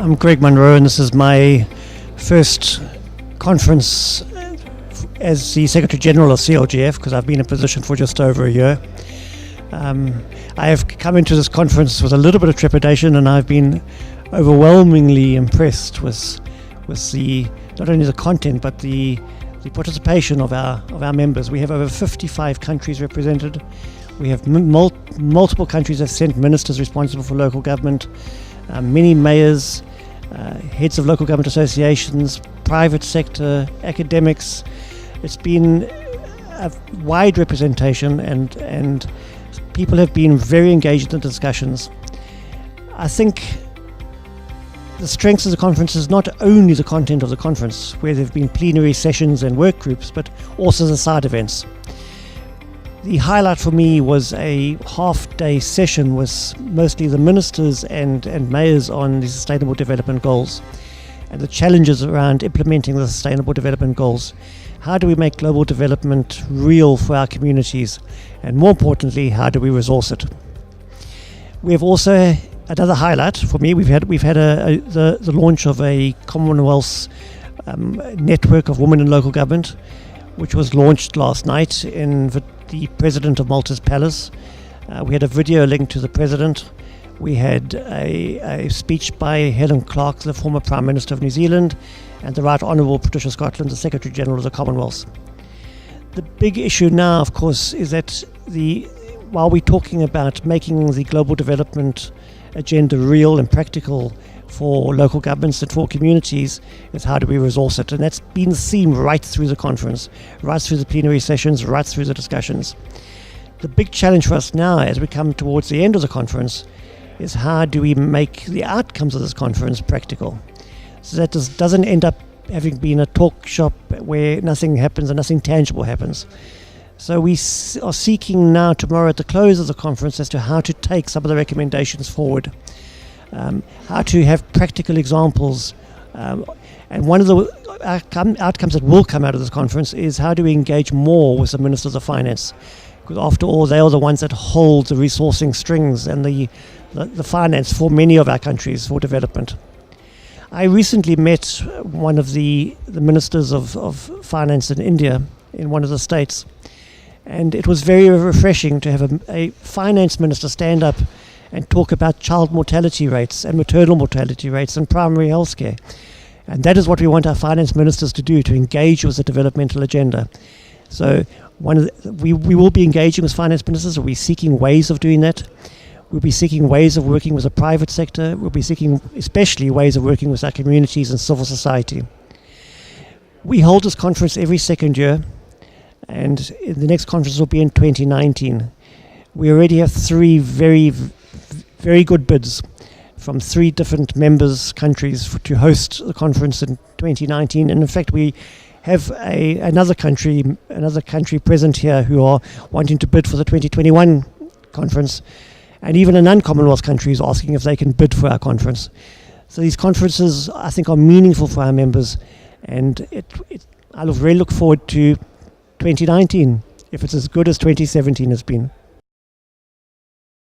I'm Greg Munro, and this is my first conference as the Secretary General of CLGF, because I've been in position for just over a year. I have come into this conference with a little bit of trepidation, and I've been overwhelmingly impressed with the not only the content but the participation of our members. We have over 55 countries represented. We have multiple countries have sent ministers responsible for local government, many mayors, heads of local government associations, private sector, academics. It's been a wide representation, and people have been very engaged in the discussions. I think the strengths of the conference is not only the content of the conference, where there have been plenary sessions and work groups, but also the side events. The highlight for me was a half-day session with mostly the ministers and mayors on the Sustainable Development Goals and the challenges around implementing the Sustainable Development Goals. How do we make global development real for our communities? And more importantly, how do we resource it? We have also, another highlight for me, we've had the launch of a Commonwealth network of women in local government, which was launched last night in the President of Malta's Palace. We had a video linked to the President. We had a speech by Helen Clark, the former Prime Minister of New Zealand, and the Right Honourable Patricia Scotland, the Secretary General of the Commonwealth. The big issue now, of course, is that while we're talking about making the global development agenda real and practical for local governments and for communities, is how do we resource it? And that's been the theme right through the conference, right through the plenary sessions, right through the discussions. The big challenge for us now, as we come towards the end of the conference, is how do we make the outcomes of this conference practical, so that this doesn't end up having been a talk shop where nothing happens and nothing tangible happens. So we are seeking now tomorrow at the close of the conference as to how to take some of the recommendations forward, how to have practical examples. And one of the outcomes that will come out of this conference is how do we engage more with the Ministers of Finance, because after all they are the ones that hold the resourcing strings and the finance for many of our countries for development. I recently met one of the ministers of finance in India, in one of the states, and it was very refreshing to have a finance minister stand up and talk about child mortality rates and maternal mortality rates and primary health care. And that is what we want our finance ministers to do, to engage with the developmental agenda. So we will be engaging with finance ministers. We'll be seeking ways of doing that. We'll be seeking ways of working with the private sector. We'll be seeking especially ways of working with our communities and civil society. We hold this conference every second year, and the next conference will be in 2019. We already have 3 very, very good bids from 3 different members' countries to host the conference in 2019. And in fact, we have another country present here who are wanting to bid for the 2021 conference. And even a non-Commonwealth country is asking if they can bid for our conference. So these conferences, I think, are meaningful for our members, and I really look forward to 2019, if it's as good as 2017 has been.